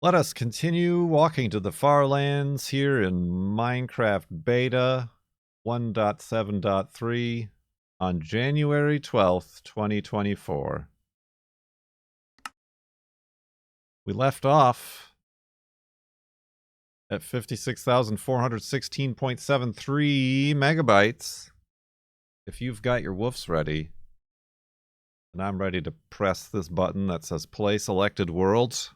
Let us continue walking to the farlands here in Minecraft Beta 1.7.3 on January 12th, 2024. We left off at 56,416.73 megabytes. If you've got your woofs ready, and I'm ready to press this button that says Play Selected Worlds.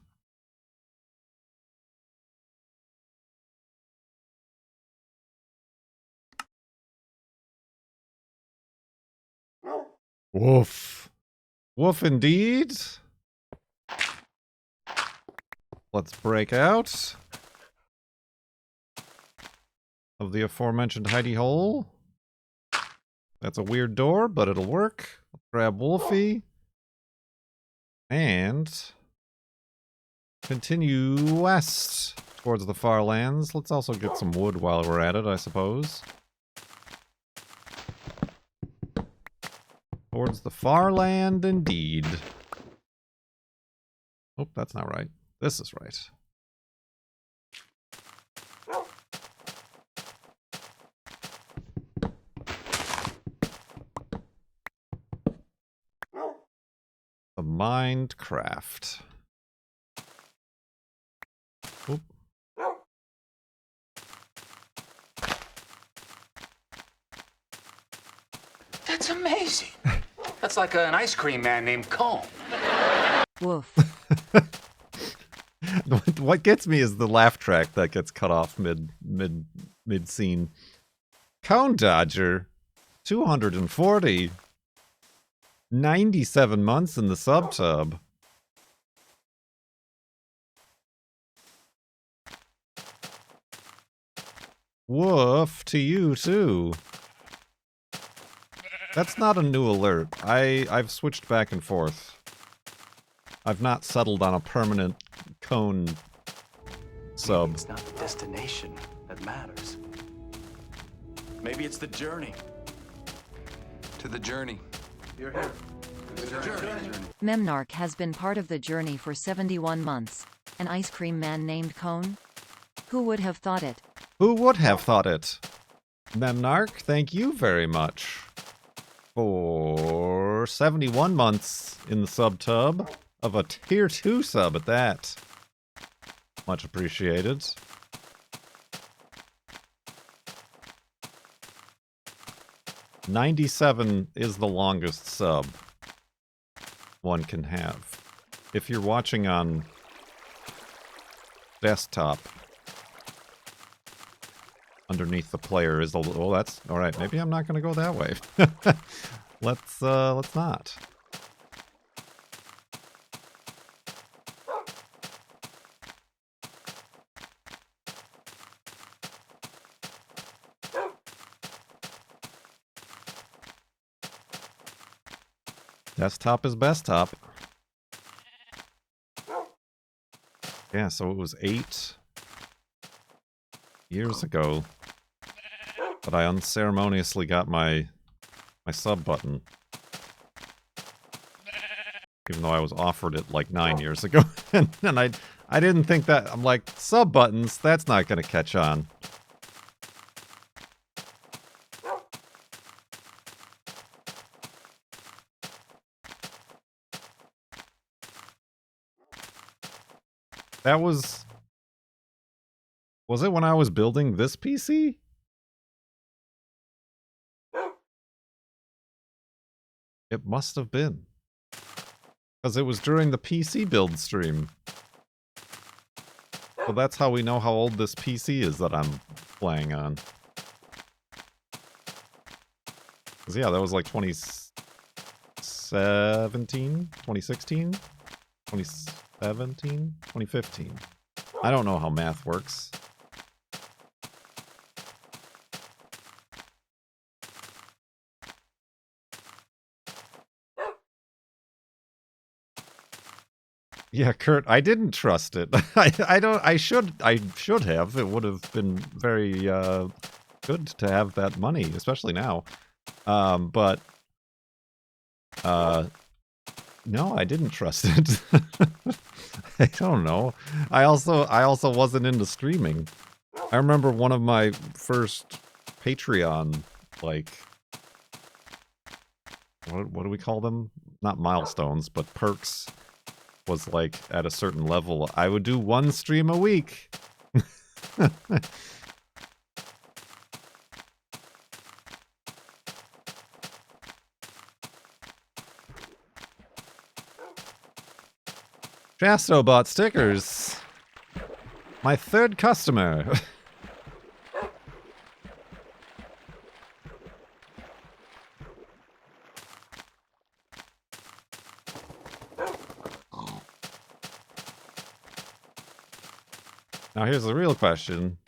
Woof. Woof indeed. Let's break out of the aforementioned hidey hole. That's a weird door, but it'll work. Let's grab Wolfie. And continue west towards the farlands. Let's also get some wood while we're at it, I suppose. Towards the farland, indeed. Oh, that's not right. This is right. The Minecraft. Oop. That's amazing. That's like an ice cream man named Cone. Woof. What gets me is the laugh track that gets cut off mid scene. Cone Dodger, 240. 97 months in the subtub. Woof to you too. That's not a new alert. I've switched back and forth. I've not settled on a permanent cone sub. It's not the destination that matters. Maybe it's the journey. To the journey. You're here. To the journey. Memnarch has been part of the journey for 71 months. An ice cream man named Cone? Who would have thought it? Who would have thought it? Memnarch, thank you very much for 71 months in the subtub of a tier 2 sub at that. Much appreciated. $97 is the longest sub one can have. If you're watching on desktop, underneath the player is the... Oh, that's... Alright, maybe I'm not going to go that way. Let's not. Desktop is best top. Yeah, so it was 8 years ago that I unceremoniously got my sub button. Even though I was offered it like 9 years ago. and I didn't think that... I'm like, sub buttons, that's not going to catch on. That was... Was it when I was building this PC? It must have been. Because it was during the PC build stream. So that's how we know how old this PC is that I'm playing on. Because yeah, that was like 2017? 2016? 2017? 2015. I don't know how math works. Yeah, Kurt, I didn't trust it. I should have. It would have been very good to have that money, especially now. But no, I didn't trust it. I don't know. I also wasn't into streaming. I remember one of my first Patreon, like, what do we call them? Not milestones, but perks, was like at a certain level. I would do one stream a week. Jasto bought stickers. My third customer. Now here's the real question.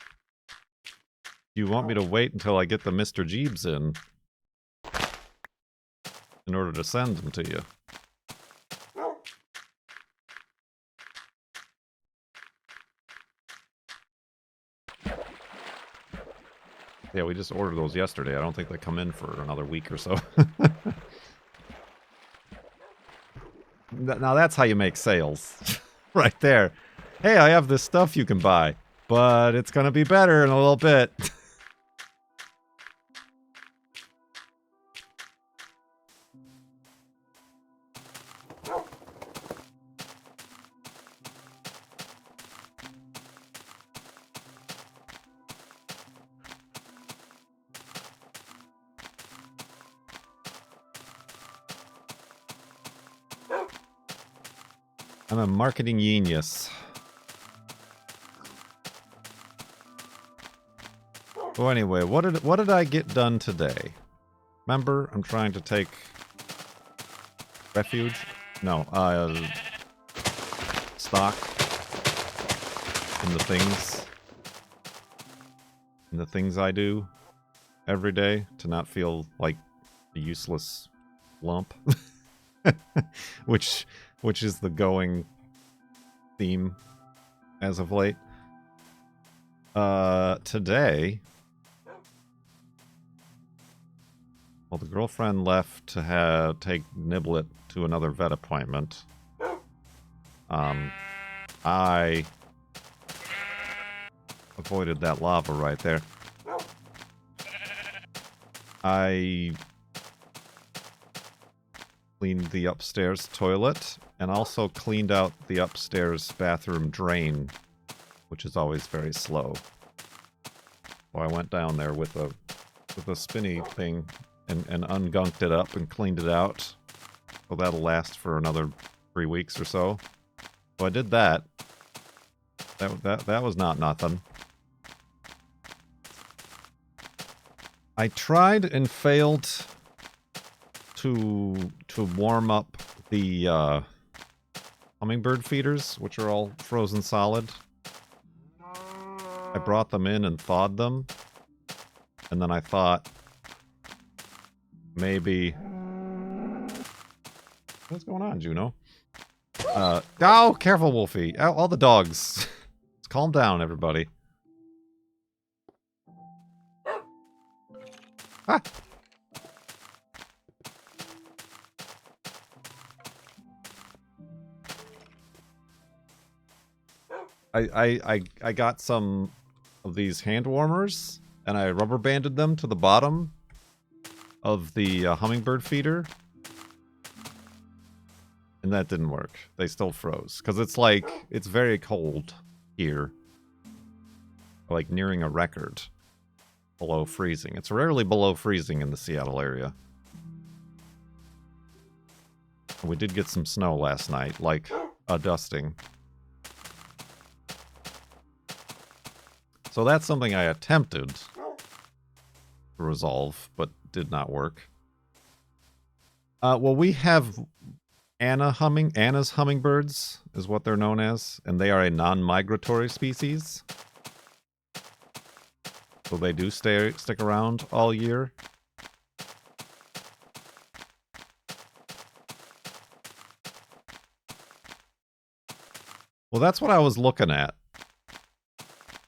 Do you want me to wait until I get the Mr. Jeebs in order to send them to you? Yeah, we just ordered those yesterday. I don't think they come in for another week or so. Now that's how you make sales. Right there. Hey, I have this stuff you can buy, but it's gonna be better in a little bit. I'm a marketing genius. So anyway, what did I get done today? Remember, I'm trying to take refuge? No, stock in the things I do every day to not feel like a useless lump. which is the going theme as of late. Today, well, the girlfriend left to take Niblet to another vet appointment. I avoided that lava right there. I cleaned the upstairs toilet and also cleaned out the upstairs bathroom drain, which is always very slow. So I went down there with a spinny thing and ungunked it up and cleaned it out. So that'll last for another 3 weeks or so. So I did that. That was not nothing. I tried and failed to warm up the hummingbird feeders, which are all frozen solid. I brought them in and thawed them, and then I thought maybe... What's going on, Juno? Oh, careful, Wolfie. All the dogs. Let's calm down, everybody. Ah! I got some of these hand warmers, and I rubber banded them to the bottom of the hummingbird feeder. And that didn't work. They still froze. Because it's very cold here. Like nearing a record. Below freezing. It's rarely below freezing in the Seattle area. We did get some snow last night, like a dusting. So that's something I attempted to resolve, but did not work. Well, we have Anna's hummingbirds, is what they're known as, and they are a non-migratory species. So they do stick around all year. Well, that's what I was looking at.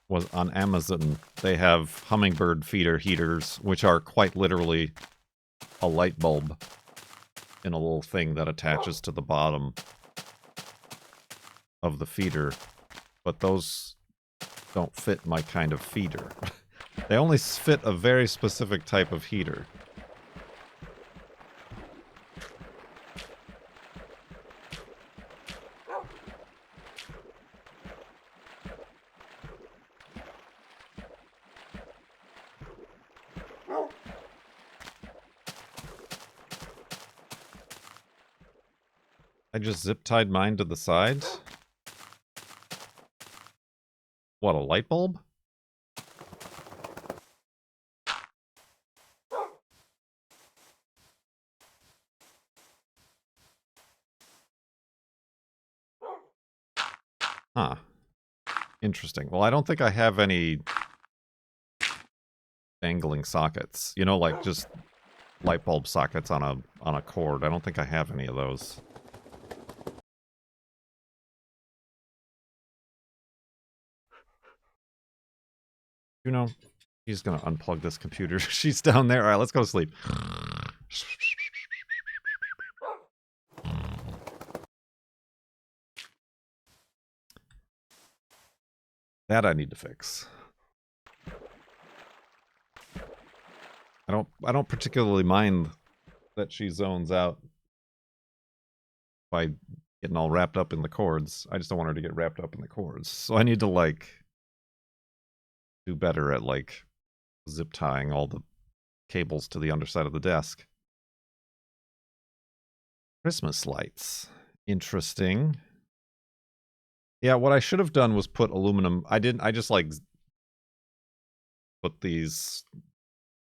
Was on Amazon. They have hummingbird feeder heaters, which are quite literally a light bulb in a little thing that attaches to the bottom. of the feeder, but those don't fit my kind of feeder. They only fit a very specific type of heater. I just zip-tied mine to the side. What, a light bulb? Huh. Interesting. Well, I don't think I have any dangling sockets. You know, like just light bulb sockets on a cord. I don't think I have any of those. You know, he's gonna unplug this computer. She's down there. All right, let's go to sleep. That I need to fix. I don't particularly mind that she zones out by getting all wrapped up in the cords. I just don't want her to get wrapped up in the cords. So I need to, like, do better at, like, zip tying all the cables to the underside of the desk. Christmas lights. Interesting. Yeah, what I should have done was put aluminum. I just, like, put these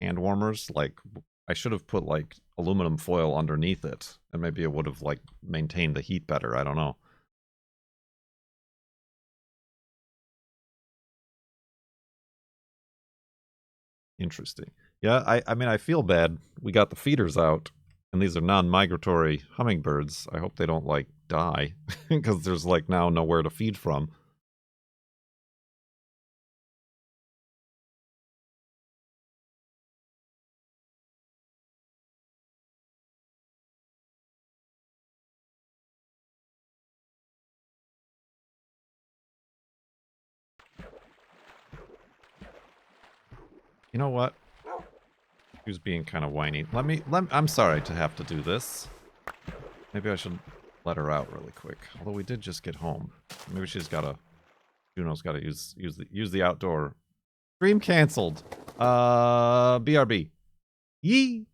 hand warmers, like, I should have put, like, aluminum foil underneath it, and maybe it would have, like, maintained the heat better. I don't know. Interesting. Yeah, I mean, I feel bad. We got the feeders out, and these are non-migratory hummingbirds. I hope they don't, like, die, because there's, like, now nowhere to feed from. You know what? She was being kind of whiny. I'm sorry to have to do this. Maybe I should let her out really quick. Although we did just get home. Maybe she's gotta... Juno's gotta use the outdoor. Stream canceled. BRB. Yee!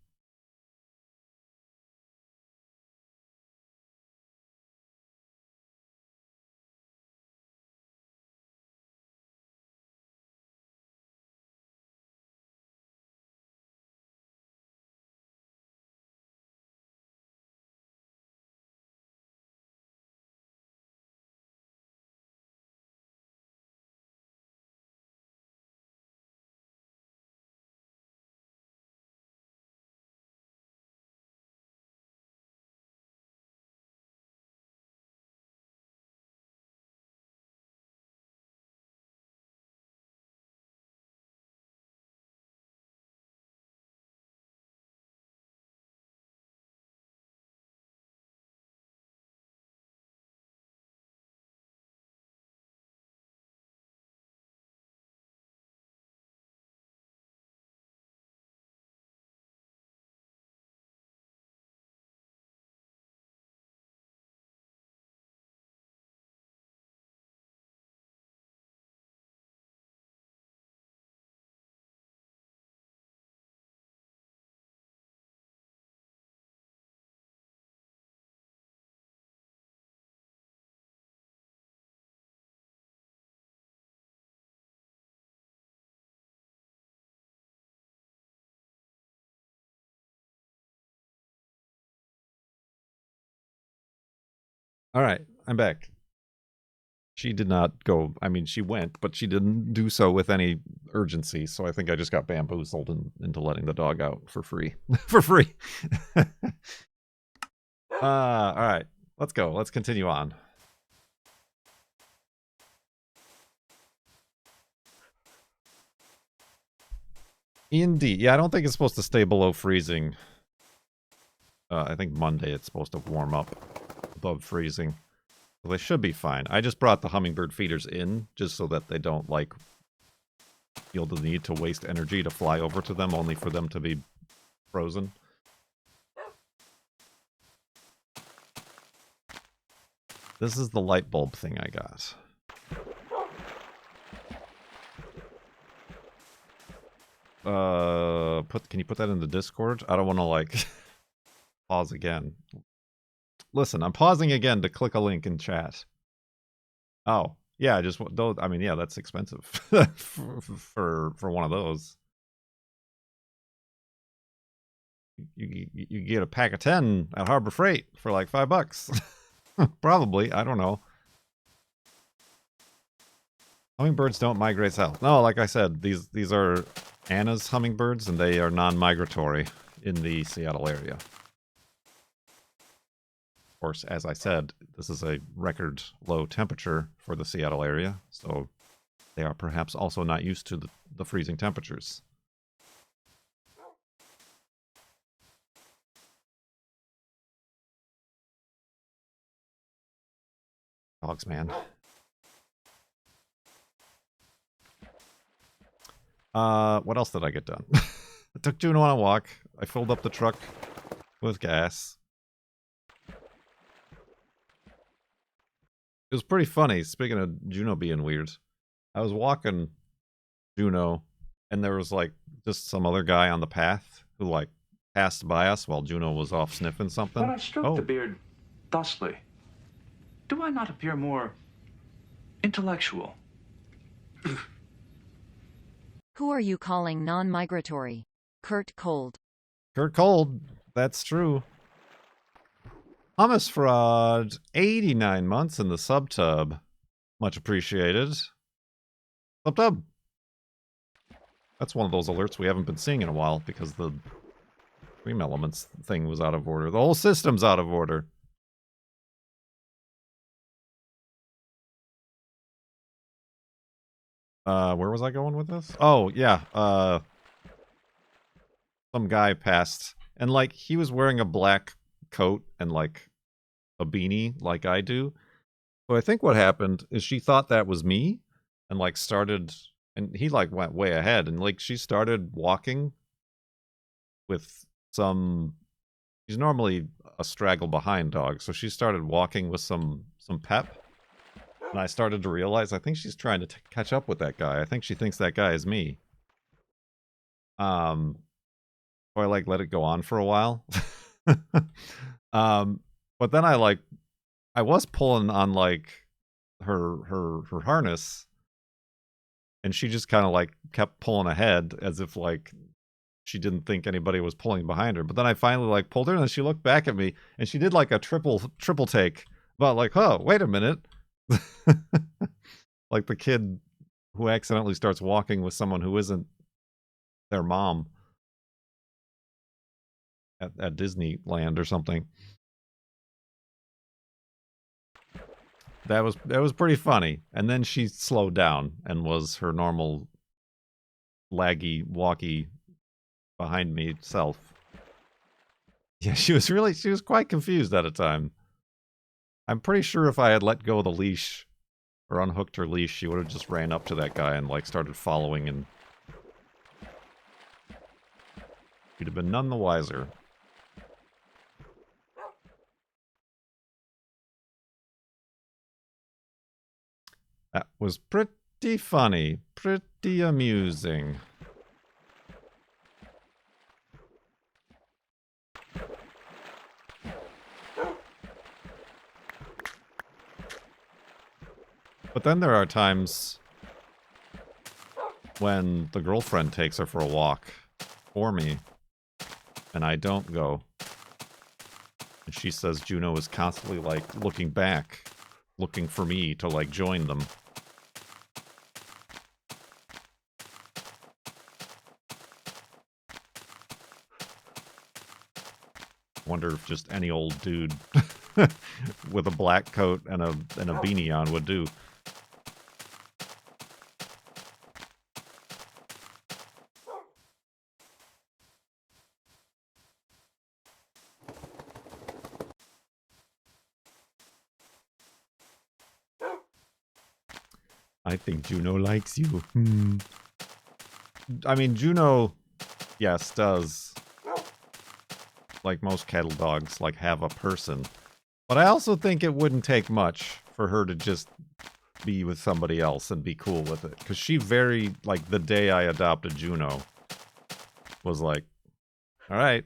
Alright, I'm back. She did not go, I mean, she went, but she didn't do so with any urgency, so I think I just got bamboozled into letting the dog out for free. For free! Alright, let's go. Let's continue on. Indeed. Yeah, I don't think it's supposed to stay below freezing. I think Monday it's supposed to warm up above freezing. Well, they should be fine. I just brought the hummingbird feeders in just so that they don't, like, feel the need to waste energy to fly over to them, only for them to be frozen. This is the light bulb thing I got. Can you put that in the Discord? I don't want to, like, pause again. Listen, I'm pausing again to click a link in chat. Oh, yeah, just those. I mean, yeah, that's expensive for one of those. You get a pack of 10 at Harbor Freight for like $5. Probably, I don't know. Hummingbirds don't migrate south. No, like I said, these are Anna's hummingbirds, and they are non-migratory in the Seattle area. Of course, as I said, this is a record low temperature for the Seattle area, so they are perhaps also not used to the freezing temperatures. Dogs, man. What else did I get done? I took Juno on a walk. I filled up the truck with gas. It was pretty funny, speaking of Juno being weird. I was walking Juno, and there was, like, just some other guy on the path who, like, passed by us while Juno was off sniffing something. When I stroke the beard thusly, do I not appear more intellectual? Who are you calling non-migratory? Kurt Cold. Kurt Cold, that's true. Hummus Fraud, 89 months in the subtub. Much appreciated. Subtub. That's one of those alerts we haven't been seeing in a while because the Dream Elements thing was out of order. The whole system's out of order. Where was I going with this? Oh, yeah. Some guy passed, and, like, he was wearing a black coat and, like, a beanie like I do. So I think what happened is she thought that was me and, like, started, and he, like, went way ahead, and, like, she started walking with some, she's normally a straggle behind dog, so she started walking with some pep. And I started to realize, I think she's trying to catch up with that guy. I think she thinks that guy is me. So I, like, let it go on for a while. But then I was pulling on, like, her harness, and she just kind of, like, kept pulling ahead as if, like, she didn't think anybody was pulling behind her. But then I finally, like, pulled her, and then she looked back at me, and she did, like, a triple take about, like, oh, wait a minute. Like the kid who accidentally starts walking with someone who isn't their mom at Disneyland or something. That was pretty funny. And then she slowed down and was her normal laggy, walky behind me self. Yeah, she was quite confused at a time. I'm pretty sure if I had let go of the leash or unhooked her leash, she would have just ran up to that guy and, like, started following, and she'd have been none the wiser. That was pretty funny, pretty amusing. But then there are times when the girlfriend takes her for a walk for me, and I don't go. And she says Juno is constantly, like, looking back, looking for me to, like, join them. Wonder if just any old dude with a black coat and a beanie on would do. I think Juno likes you. Hmm. I mean, Juno, yes, does, like most cattle dogs, like have a person. But I also think it wouldn't take much for her to just be with somebody else and be cool with it. Because she very, like, the day I adopted Juno, was like, all right,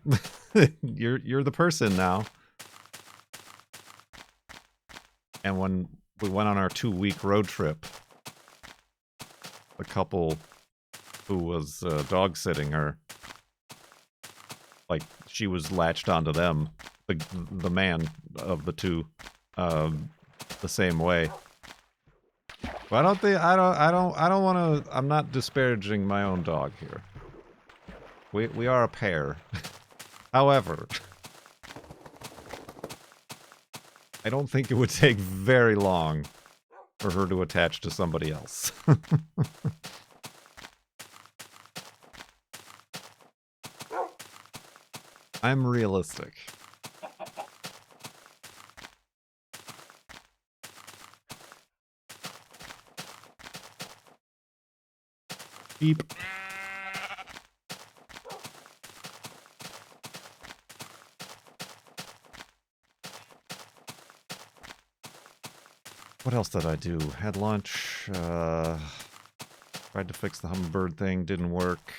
you're the person now. And when we went on our 2-week road trip, the couple who was dog sitting her, like, she was latched onto them, the man of the two, the same way. But I don't think I don't want to. I'm not disparaging my own dog here. We are a pair. However, I don't think it would take very long for her to attach to somebody else. I'm realistic. Beep. What else did I do? Had lunch, tried to fix the hummingbird thing, didn't work.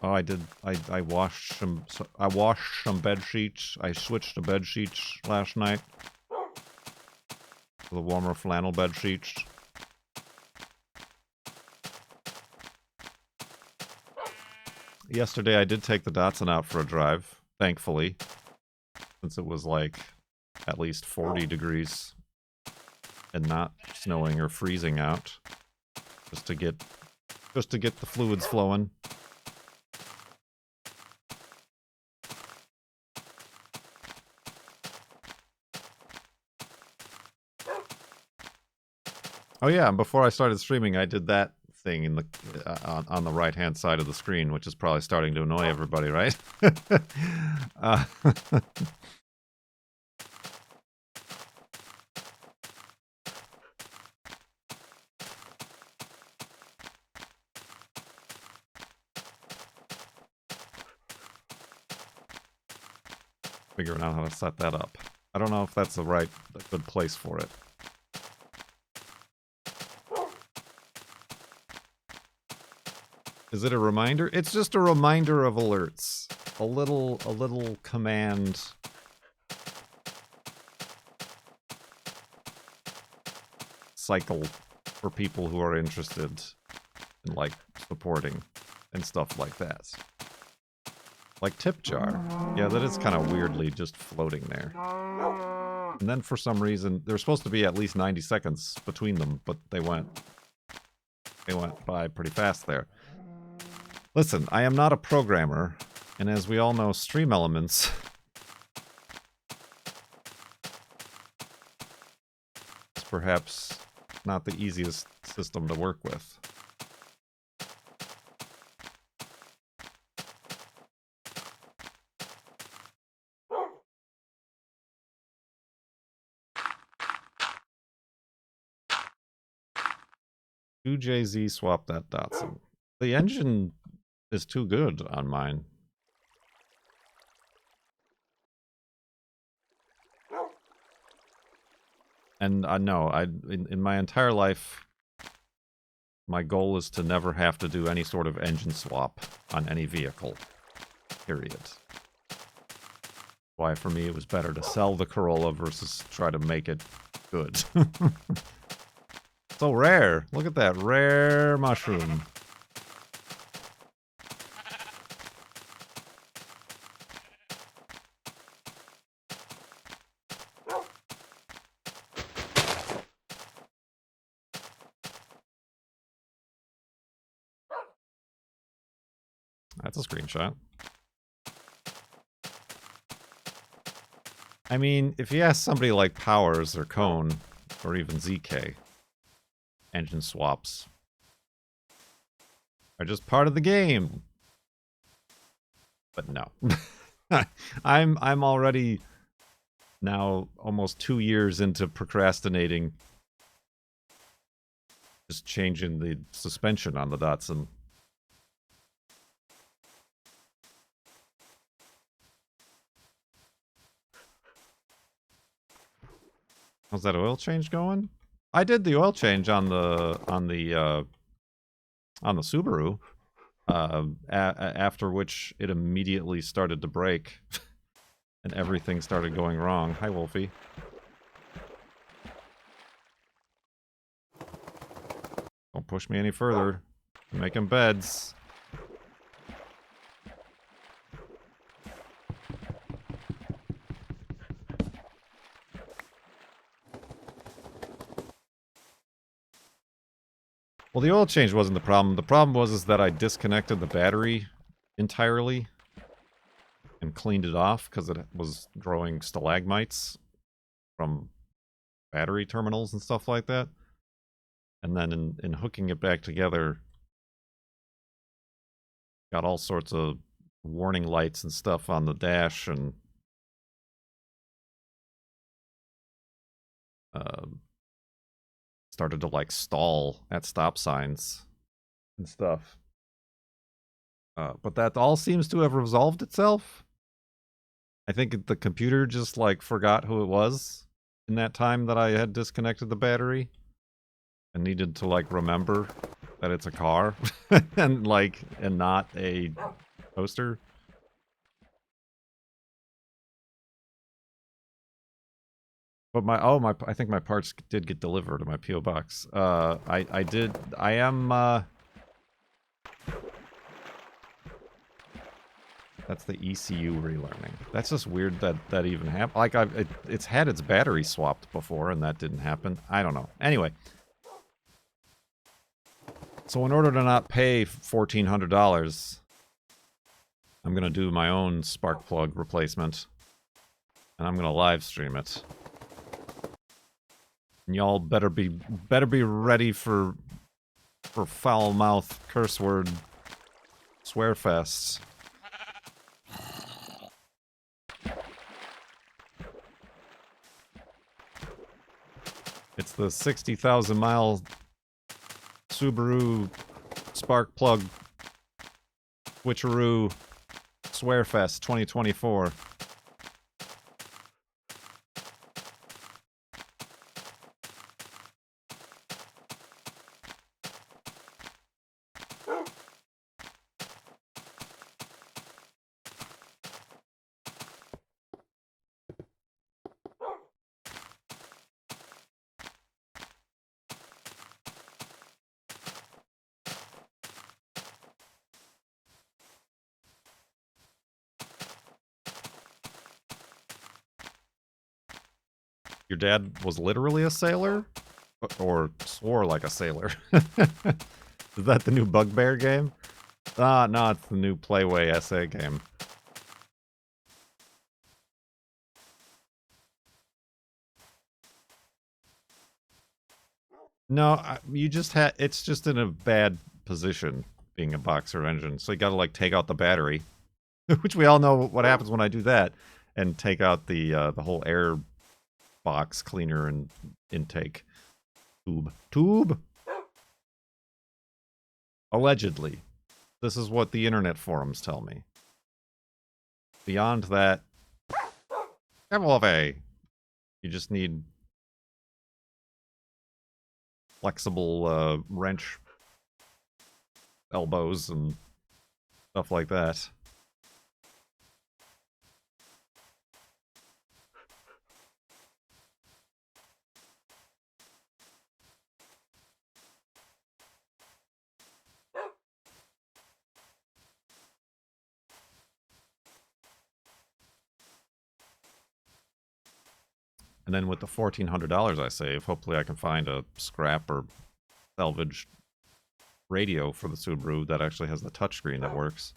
Oh, I did. I washed some. I washed some bed sheets. I switched to bed sheets last night. The warmer flannel bed sheets. Yesterday I did take the Datsun out for a drive, thankfully, since it was like at least 40 degrees and not snowing or freezing out, just to get the fluids flowing. Oh yeah, and before I started streaming, I did that thing in the on the right hand side of the screen, which is probably starting to annoy everybody, right? Figuring out how to set that up. I don't know if that's the good place for it. Is it a reminder? It's just a reminder of alerts. A little command cycle for people who are interested in, like, supporting and stuff like that. Like tip jar. Yeah, that is kind of weirdly just floating there. And then for some reason, there's supposed to be at least 90 seconds between them, but they went by pretty fast there. Listen, I am not a programmer, and as we all know, Stream Elements is perhaps not the easiest system to work with. JZ swap that Datsun. The engine is too good on mine. And I know, in my entire life, my goal is to never have to do any sort of engine swap on any vehicle. Period. Why, for me, it was better to sell the Corolla versus try to make it good. So rare. Look at that rare mushroom. That's a screenshot. I mean, if you ask somebody like Powers or Cone or even ZK, engine swaps are just part of the game. But no. I'm already now almost 2 years into procrastinating, just changing the suspension on the Datsun. How's that oil change going? I did the oil change on the Subaru, after which it immediately started to break, and everything started going wrong. Hi, Wolfie. Don't push me any further. I'm making beds. Well, the oil change wasn't the problem. The problem was that I disconnected the battery entirely and cleaned it off because it was growing stalagmites from battery terminals and stuff like that. And then in hooking it back together, got all sorts of warning lights and stuff on the dash, and started to like stall at stop signs and stuff. But that all seems to have resolved itself. I think the computer just like forgot who it was in that time that I had disconnected the battery and needed to like remember that it's a car and not a toaster. But I think my parts did get delivered to my PO box. I am that's the ECU relearning. That's just weird that even happened. Like it's had its battery swapped before and that didn't happen. I don't know. Anyway. So in order to not pay $1,400, I'm going to do my own spark plug replacement. And I'm going to live stream it. And y'all better be ready for foul mouth curse word swear fests. It's the 60,000 mile Subaru spark plug switcheroo swearfest 2024. Your dad was literally a sailor? Or swore like a sailor? Is that the new Bugbear game? No, it's the new Playway essay game. No, you just it's just in a bad position being a boxer engine. So you gotta like take out the battery, which we all know what happens when I do that, and take out the whole air box cleaner and intake tube. Allegedly. This is what the internet forums tell me. Beyond that, you just need flexible wrench elbows and stuff like that. And then with the $1,400 I save, hopefully I can find a scrap or salvage radio for the Subaru that actually has the touchscreen that works.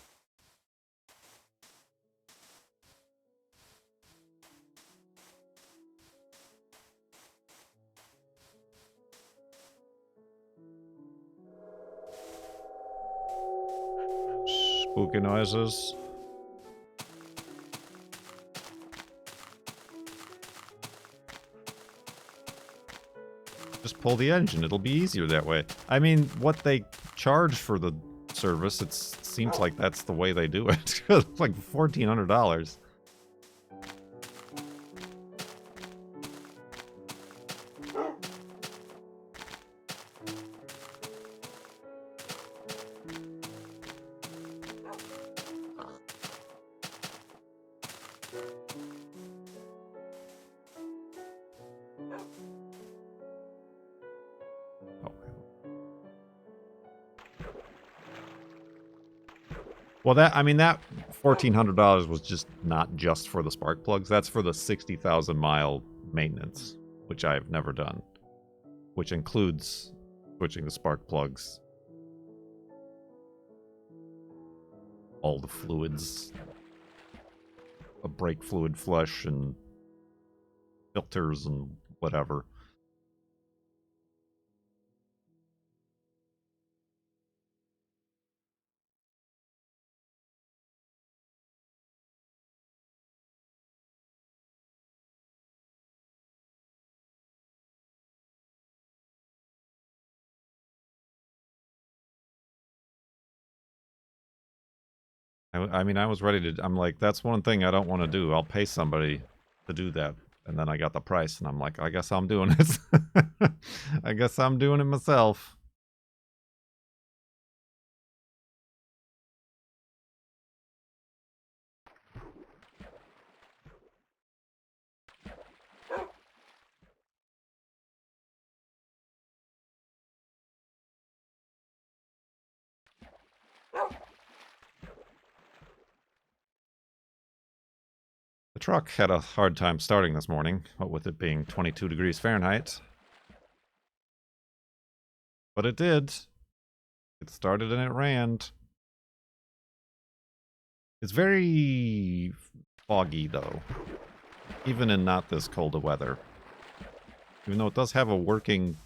Spooky noises. Just pull the engine. It'll be easier that way. I mean, what they charge for the service, it seems like that's the way they do it. Like $1,400. Well, that $1,400 was just not just for the spark plugs. That's for the 60,000 mile maintenance, which I've never done, which includes switching the spark plugs, all the fluids, a brake fluid flush, and filters and whatever. I mean, I was ready to... I'm like, that's one thing I don't want to do. I'll pay somebody to do that. And then I got the price, and I'm like, I guess I'm doing it. I guess I'm doing it myself. The truck had a hard time starting this morning, what with it being 22 degrees Fahrenheit. But it did. It started and it ran. It's very foggy, though. Even in not this cold of weather. Even though it does have a working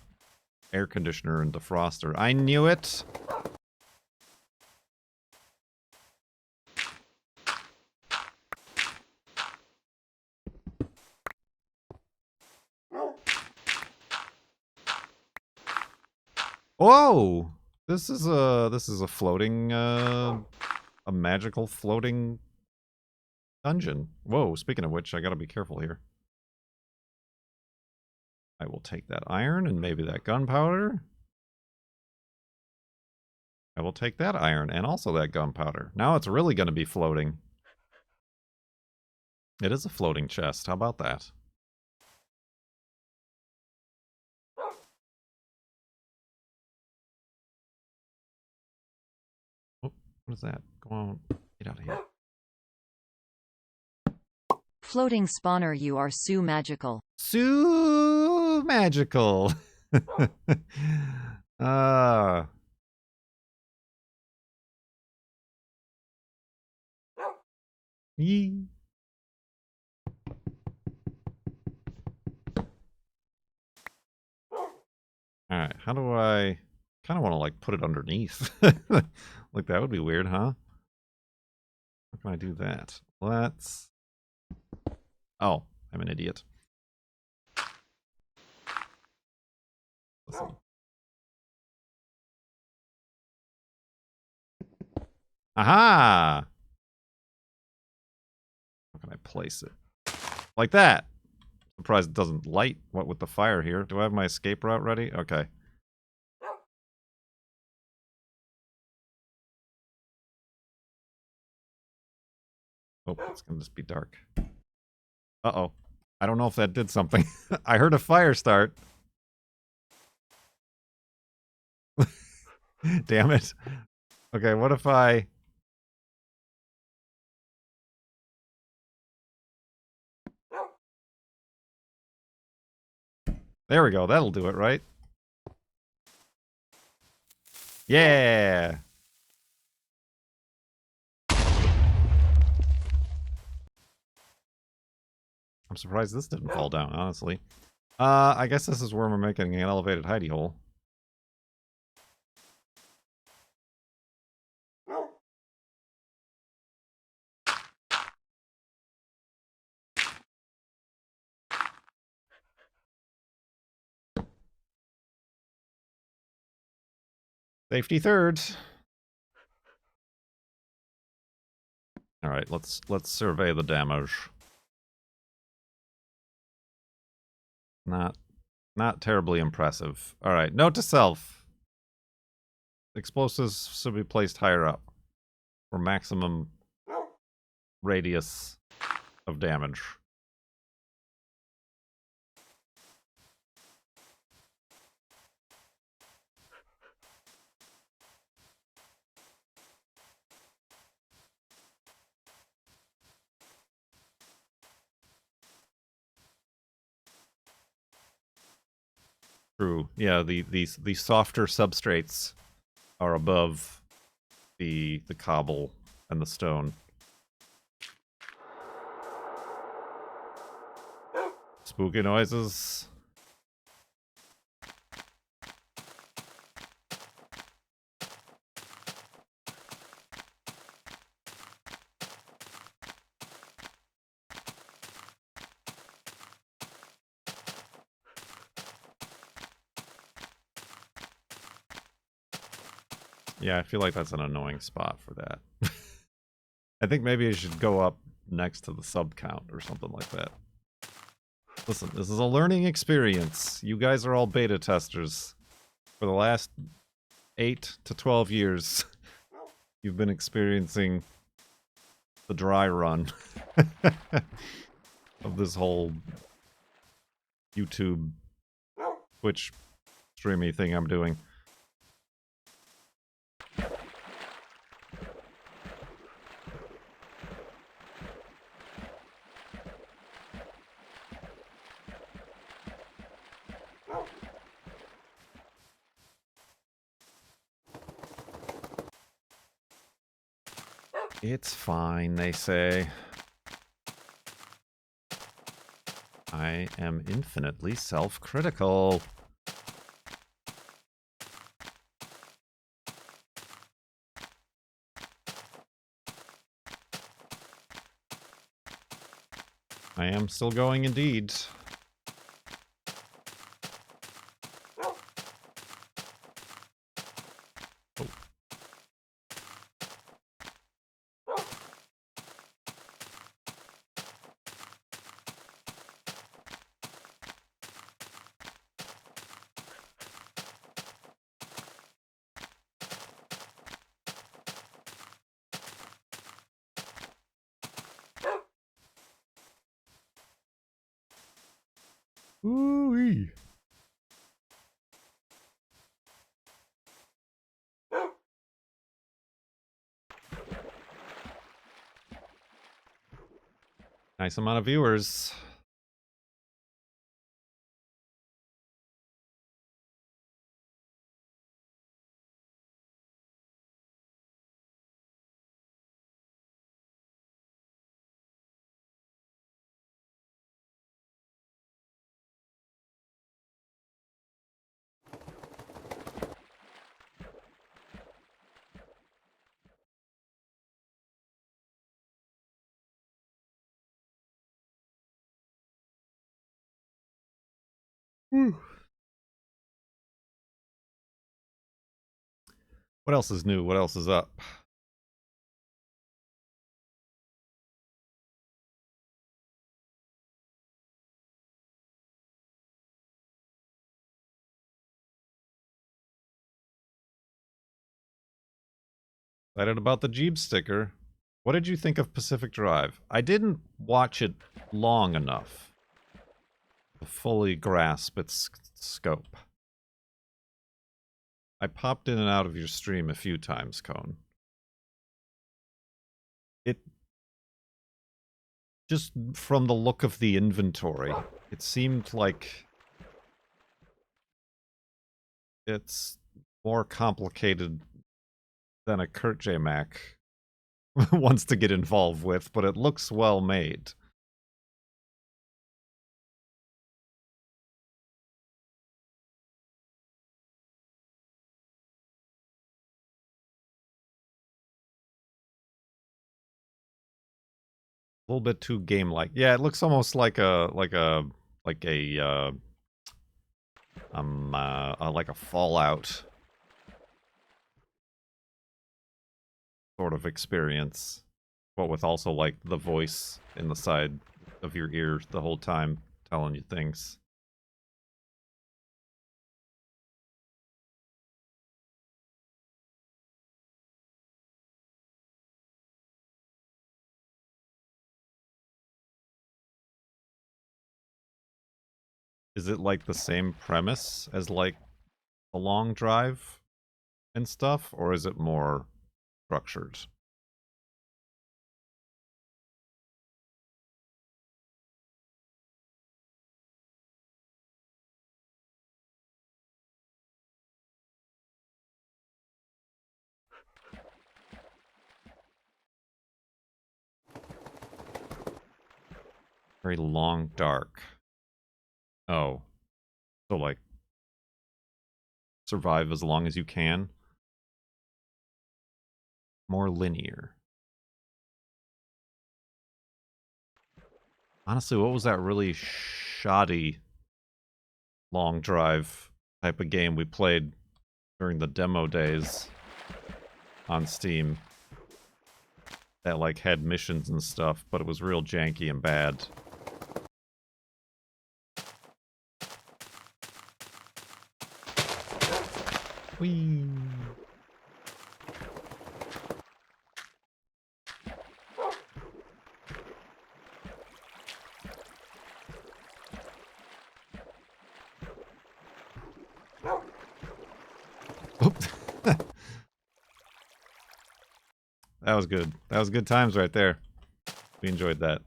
air conditioner and defroster. I knew it! Whoa! This is a floating, a magical floating dungeon. Whoa, speaking of which, I gotta be careful here. I will take that iron and maybe that gunpowder. I will take that iron and also that gunpowder. Now it's really gonna be floating. It is a floating chest. How about that? Oh, what is that? Go on. Get out of here. Floating spawner, you are so magical. So magical. Yee. Alright, how do I... kind of want to, like, put it underneath. Like, that would be weird, huh? How can I do that? Let's... Oh, I'm an idiot. Listen. Aha! How can I place it? Like that! Surprised it doesn't light. What with the fire here? Do I have my escape route ready? Okay. Oh, it's gonna just be dark. Uh-oh. I don't know if that did something. I heard a fire start. Damn it. Okay, what if I... There we go. That'll do it, right? Yeah! I'm surprised this didn't fall down, honestly. I guess this is where we're making an elevated hidey hole. Safety third. All right, let's survey the damage. Not terribly impressive. All right, note to self. Explosives should be placed higher up for maximum radius of damage. True. Yeah, the softer substrates are above the cobble and the stone. Spooky noises. Yeah, I feel like that's an annoying spot for that. I think maybe it should go up next to the sub count or something like that. Listen, this is a learning experience. You guys are all beta testers. For the last 8 to 12 years, you've been experiencing the dry run of this whole YouTube, Twitch streamy thing I'm doing. It's fine, they say. I am infinitely self-critical. I am still going indeed. Ooh-wee. Nice amount of viewers. Whew. What else is new? What else is up? Excited about the Jeep sticker. What did you think of Pacific Drive? I didn't watch it long enough to fully grasp its scope. I popped in and out of your stream a few times, Cone. It just from the look of the inventory, it seemed like it's more complicated than a Kurt J. Mac wants to get involved with, but it looks well made. A little bit too game-like. Yeah, it looks almost like a Fallout sort of experience, but with also like the voice in the side of your ear the whole time telling you things. Is it like the same premise as like a long drive and stuff, or is it more structured? Very long, dark. Oh. So, like, survive as long as you can. More linear. Honestly, what was that really shoddy long drive type of game we played during the demo days on Steam? That, like, had missions and stuff, but it was real janky and bad. Whee! Oop. That was good. That was good times right there. We enjoyed that.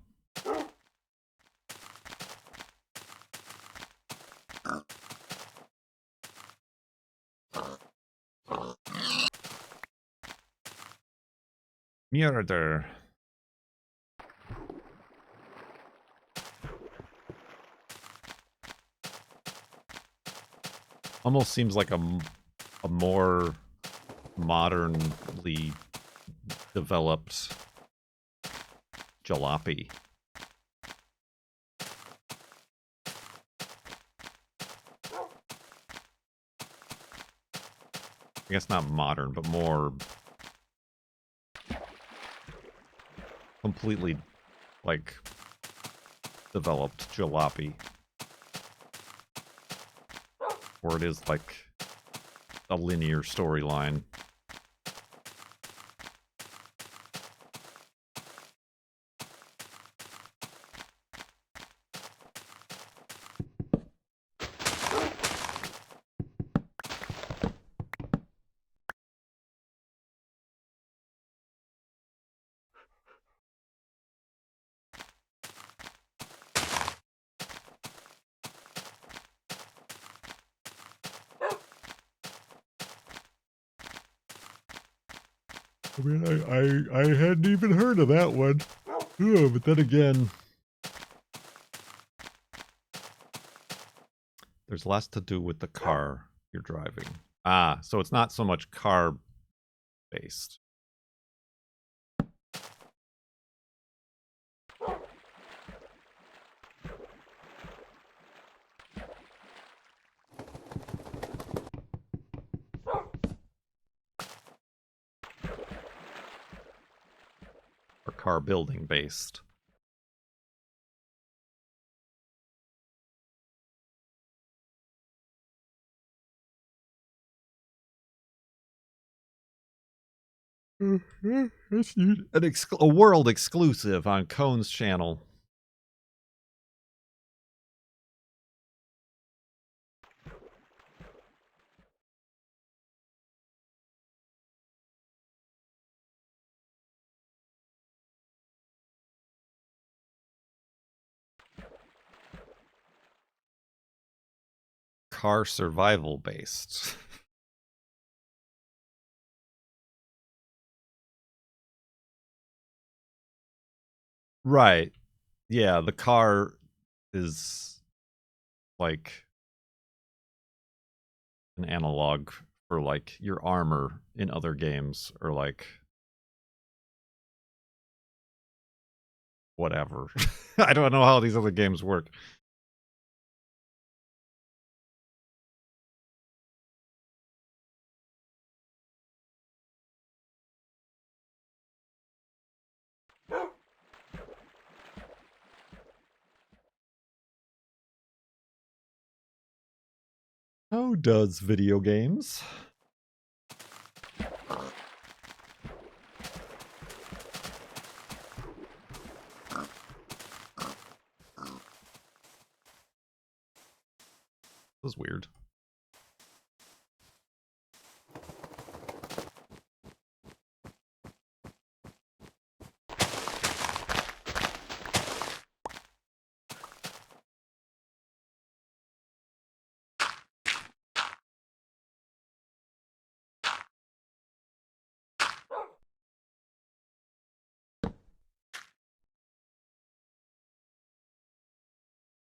Murder. Almost seems like a more modernly developed jalopy. I guess not modern, but more completely, like, developed jalopy. Where it is, like, a linear storyline. I mean, I hadn't even heard of that one. Yeah, but then again, there's less to do with the car you're driving. Ah, so it's not so much car-based. Or car building based. It's a world exclusive on Cone's channel. Car survival based. Right. Yeah, the car is like an analog for like your armor in other games, or like whatever. I don't know how these other games work. How does video games? This is weird.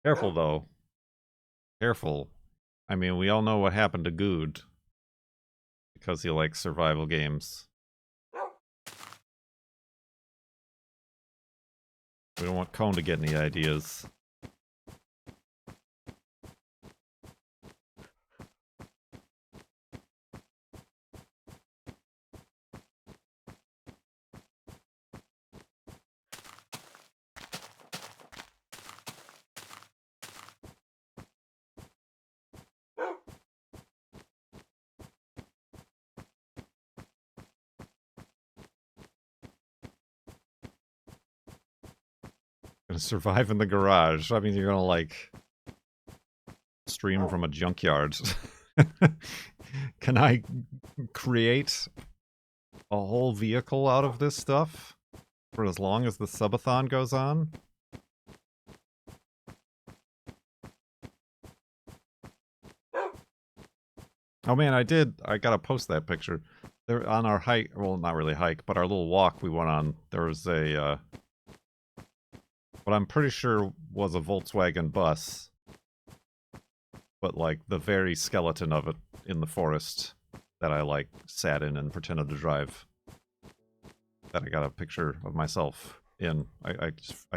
Careful, though. Careful. I mean, we all know what happened to Good. Because he likes survival games. We don't want Cone to get any ideas. Gonna survive in the garage. I mean, you're gonna, like, stream from a junkyard. Can I create a whole vehicle out of this stuff for as long as the subathon goes on? Oh man, I gotta post that picture. There on our hike, well, not really hike, but our little walk we went on, there was a, what I'm pretty sure was a Volkswagen bus. But, like, the very skeleton of it in the forest that I, like, sat in and pretended to drive. That I got a picture of myself in. I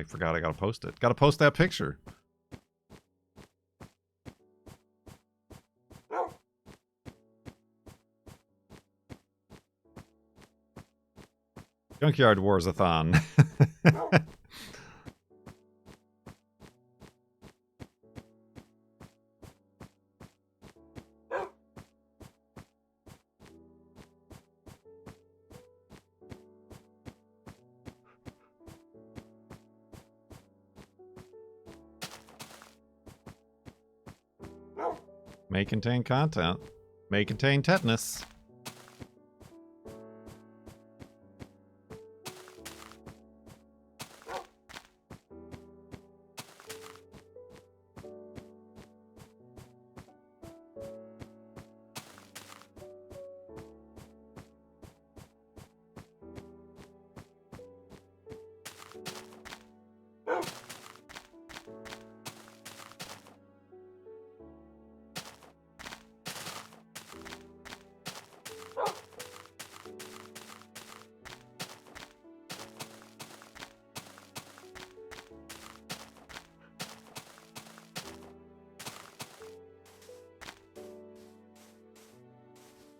forgot I gotta post it. Gotta post that picture! Junkyard Wars-a-thon. May contain content. May contain tetanus.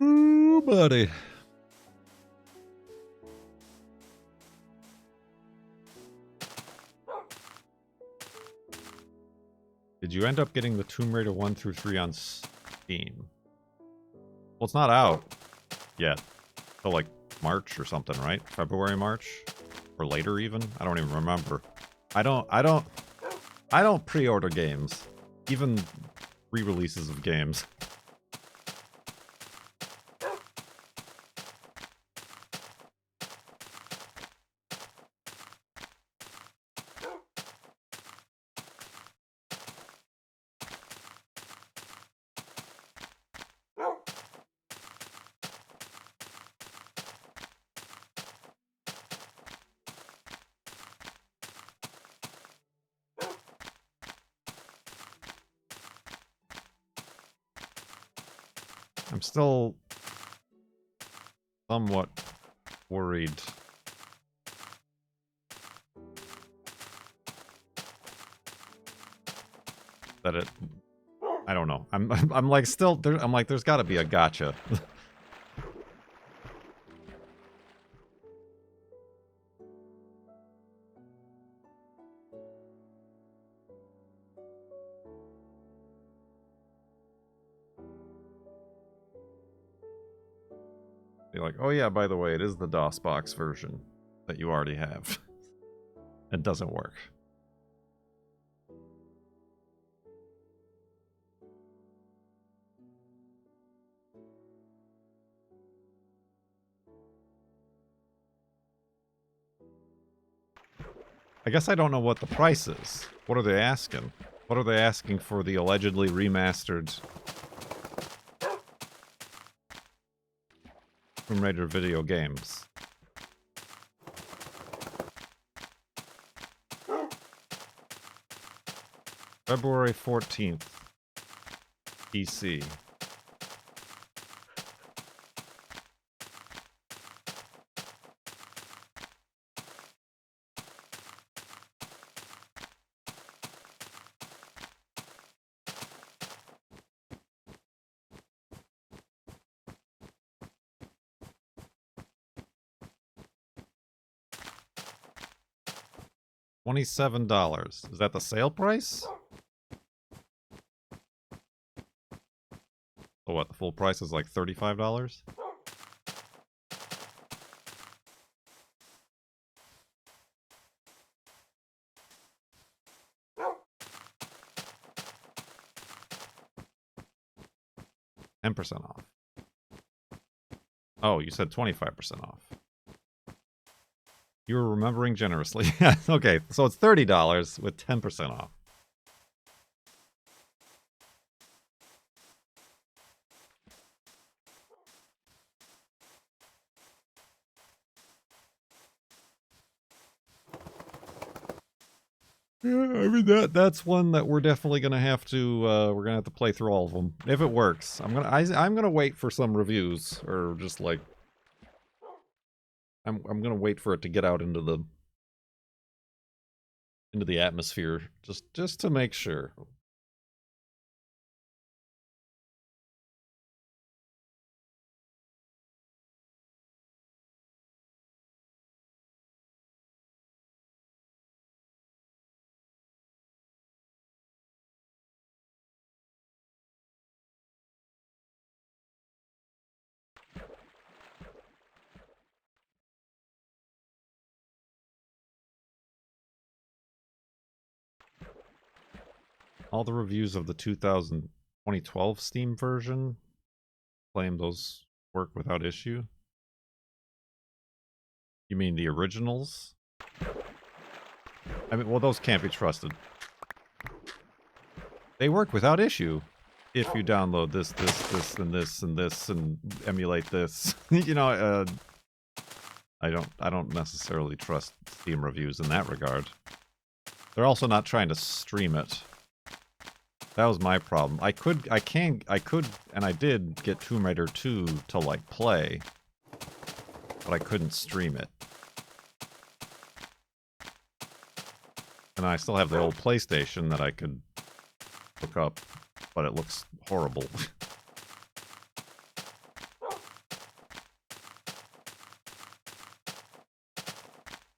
Ooh, buddy. Did you end up getting the Tomb Raider 1 through 3 on Steam? Well, it's not out yet. Till, like, March or something, right? February, March? Or later, even? I don't even remember. I don't pre-order games. Even re-releases of games. I'm still somewhat worried that it, I don't know. I'm like still there. I'm like, there's got to be a gotcha. Be like, oh yeah, by the way, it is the DOSBox version that you already have. It doesn't work. I guess I don't know what the price is. What are they asking? What are they asking for the allegedly remastered Tomb Raider video games? February 14th. PC. $27. Is that the sale price? So what, the full price is like $35? $10% off. Oh, you said 25% off. You were remembering generously. Okay, so it's $30 with 10% off. Yeah, I mean that's one that we're definitely gonna have to play through all of them if it works. I'm gonna wait for some reviews or just like I'm gonna wait for it to get out into the atmosphere just to make sure. All the reviews of the 2012 Steam version claim those work without issue. You mean the originals? I mean, well, those can't be trusted. They work without issue if you download this, and this, and this, and emulate this. You know, I don't necessarily trust Steam reviews in that regard. They're also not trying to stream it. That was my problem. I could, and I did get Tomb Raider 2 to, like, play, but I couldn't stream it. And I still have the old PlayStation that I could hook up, but it looks horrible.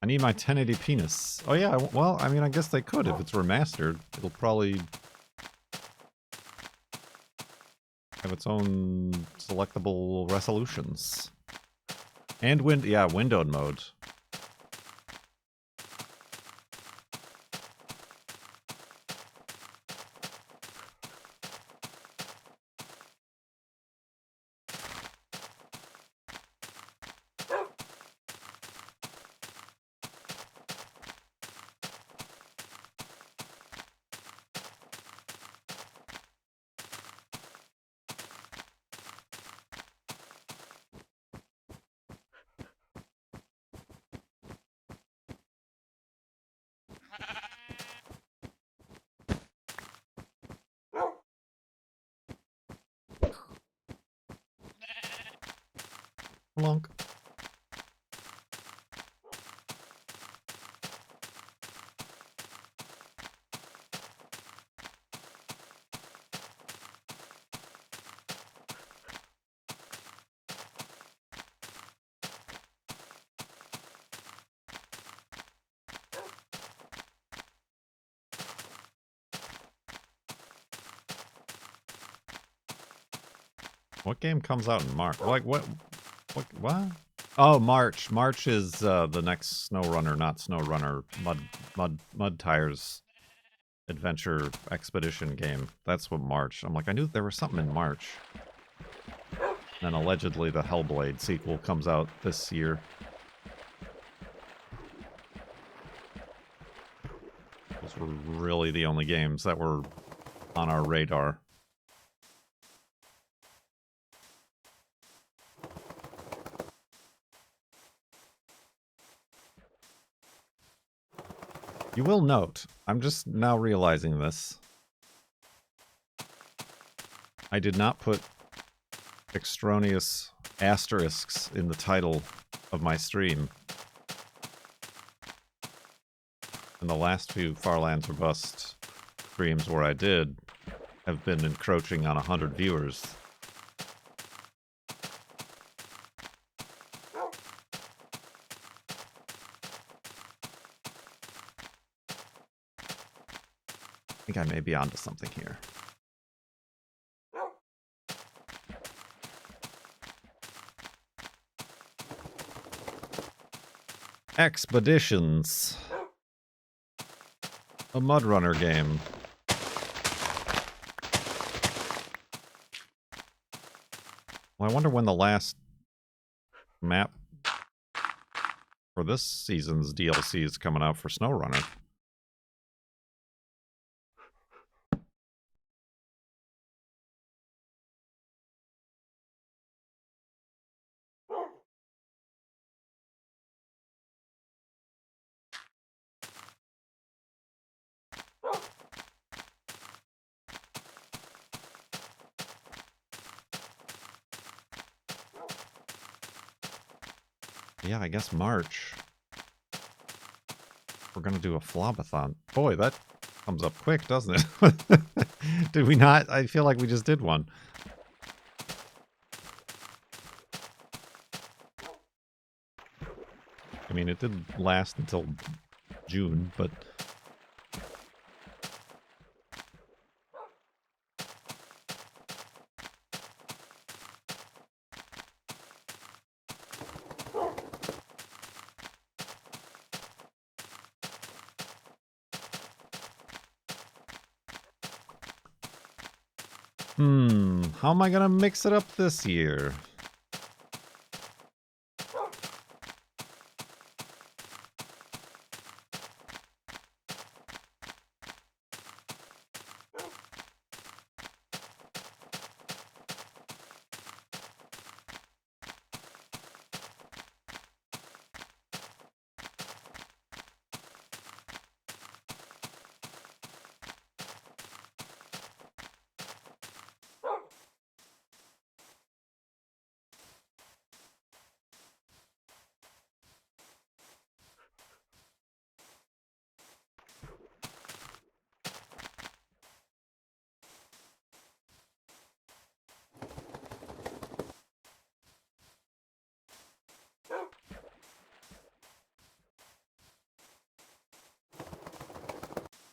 I need my 1080 penis. Oh yeah, well, I mean, I guess they could if it's remastered. It'll probably have its own selectable resolutions. And windowed mode. Plonk. What game comes out in March? Like, what? What? Oh, March. March is the next SnowRunner, not SnowRunner. Mud Tires adventure expedition game. That's what March. I'm like, I knew there was something in March. And allegedly the Hellblade sequel comes out this year. Those were really the only games that were on our radar. You will note, I'm just now realizing this. I did not put extraneous asterisks in the title of my stream. And the last few Farlands or Bust streams where I did have been encroaching on 100 viewers. I think I may be onto something here. Expeditions. A Mud Runner game. Well, I wonder when the last map for this season's DLC is coming out for SnowRunner. Yeah, I guess March. We're gonna do a flobathon. Boy, that comes up quick, doesn't it? Did we not? I feel like we just did one. I mean, it did last until June, but... how am I gonna mix it up this year?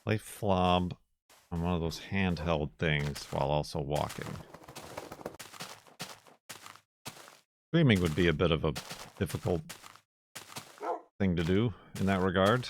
Play Flob on one of those handheld things while also walking. Streaming would be a bit of a difficult thing to do in that regard.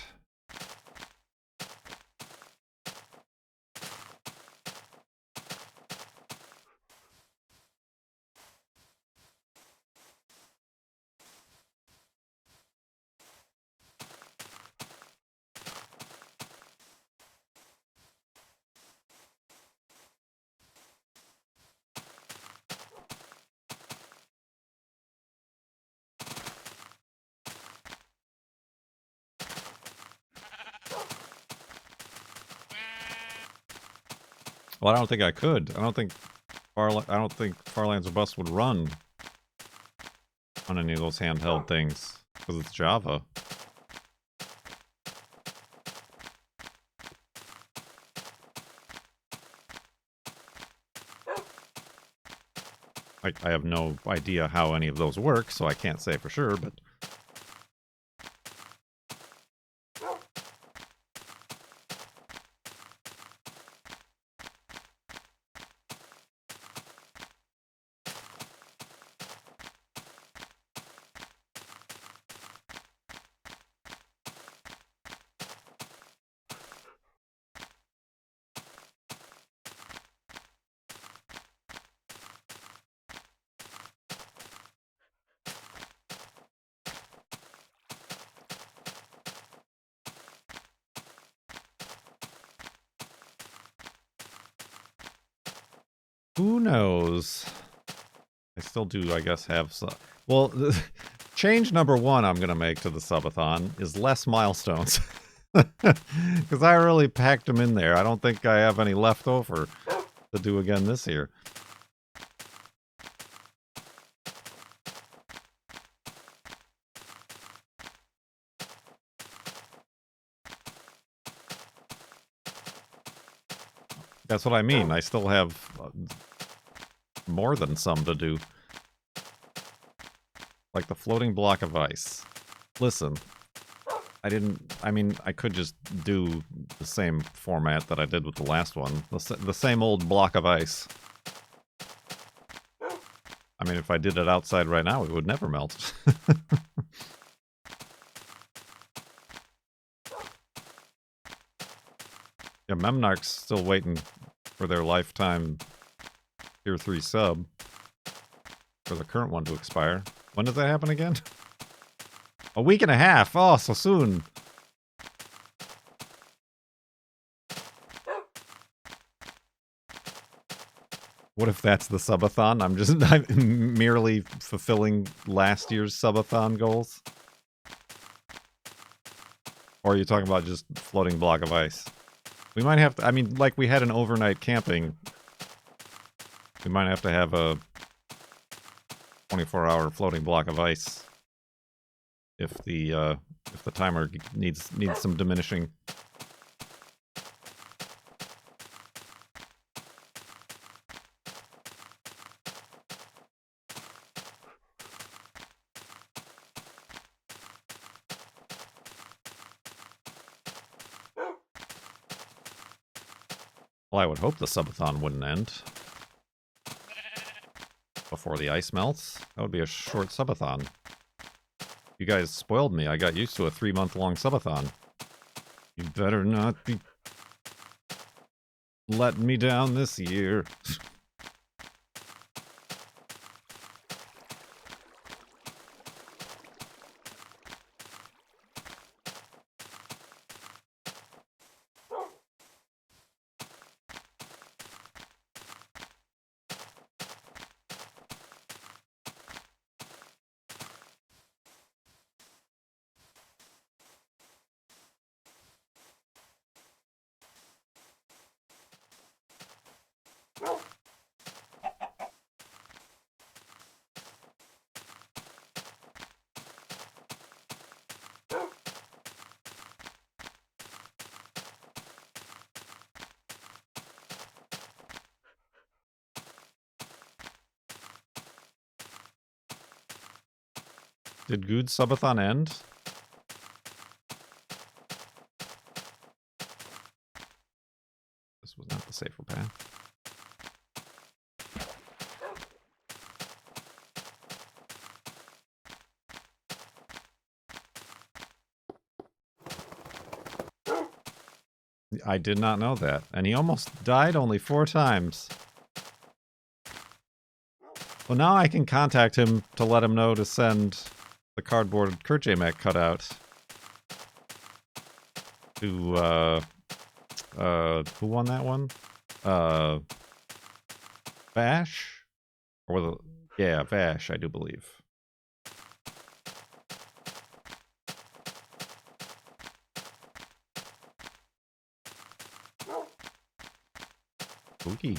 Well, I don't think I could. I don't think Farlands or Bust would run on any of those handheld things because it's Java. I have no idea how any of those work, so I can't say for sure, but... Who knows? I still do, I guess, have some. Well, change number one I'm going to make to the subathon is less milestones. Because I really packed them in there. I don't think I have any left over to do again this year. That's what I mean. I still have more than some to do. Like the floating block of ice. Listen, I mean, I could just do the same format that I did with the last one. The same old block of ice. I mean, if I did it outside right now, it would never melt. Yeah, Memnarch's still waiting for their lifetime Tier 3 sub for the current one to expire. When does that happen again? A week and a half! Oh, so soon! What if that's the subathon? I'm merely fulfilling last year's subathon goals? Or are you talking about just floating block of ice? We might have to, I mean, like we had an overnight camping. We might have to have a 24-hour floating block of ice if the timer needs some diminishing. Well, I would hope the subathon wouldn't end before the ice melts. That would be a short subathon. You guys spoiled me. I got used to a 3-month-long subathon. You better not be letting me down this year. Did Good's subathon end? This was not the safer path. I did not know that. And he almost died only 4 times. Well, now I can contact him to let him know to send the cardboard Kurtjamek cutout to, who won that one? Vash? Or was it? Yeah, Vash, I do believe. Spooky.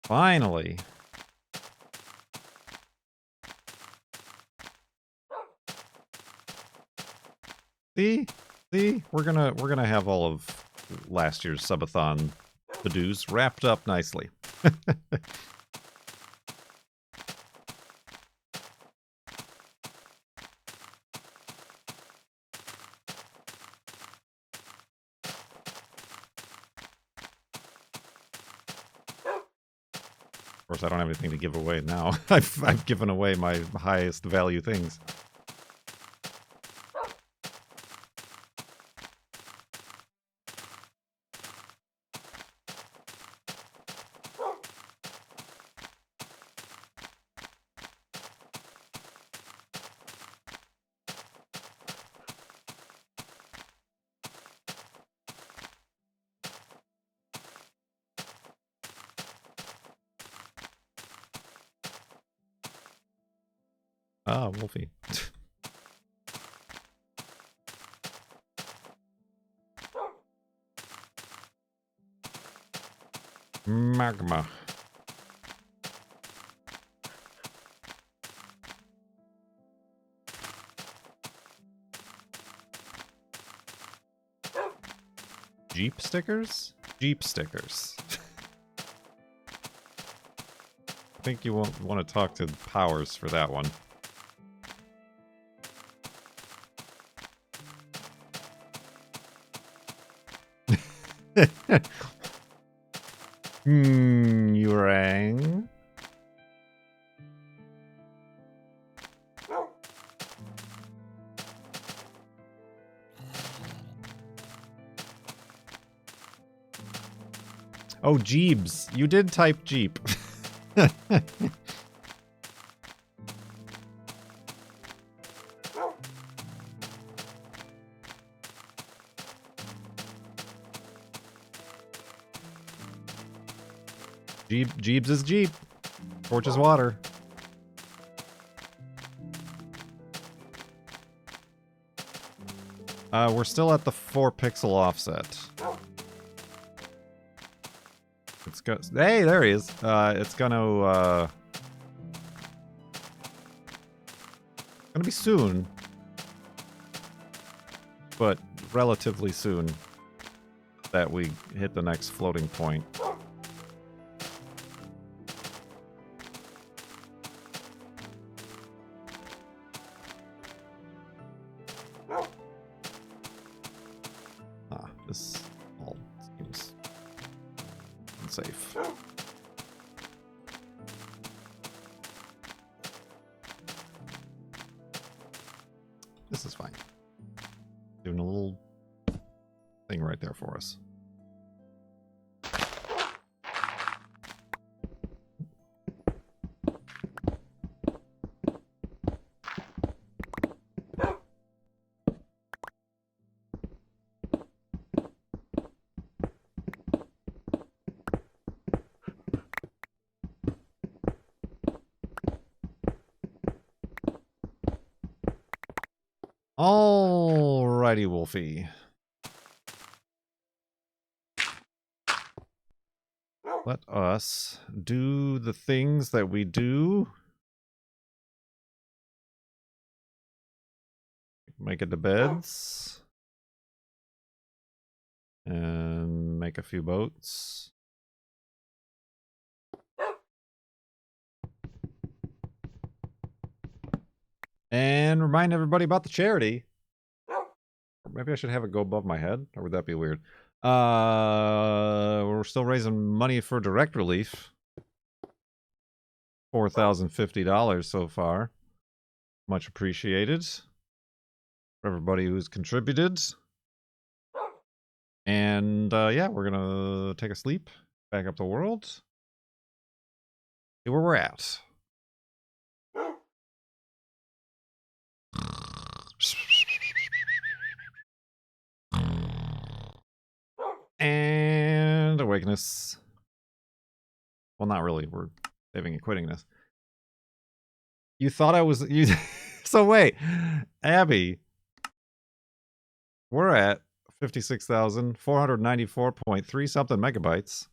Finally. See? We're gonna have all of last year's subathon to-dos wrapped up nicely. Of course, I don't have anything to give away now. I've given away my highest value things. Ah, Wolfie. Magma. Jeep stickers? Jeep stickers. I think you won't want to talk to Powers for that one. You rang? Oh, Jeebs. You did type Jeep. Jeebs is Jeep. Torch is water. We're still at the 4 pixel offset. It's got. Hey, there he is. It's gonna be soon, but relatively soon that we hit the next floating point. This all seems unsafe. This is fine. Doing a little thing right there for us. Alrighty, Wolfie. Let us do the things that we do. Make it to beds. And make a few boats. And remind everybody about the charity. Maybe I should have it go above my head, or would that be weird? We're still raising money for direct relief. $4,050 so far. Much appreciated for everybody who's contributed. And yeah, we're gonna take a sleep, back up the world, see where we're at. And awakeness. Well, not really. We're saving and quitting this. You thought I was... You, so wait. Abby. We're at 56,494.3 something megabytes.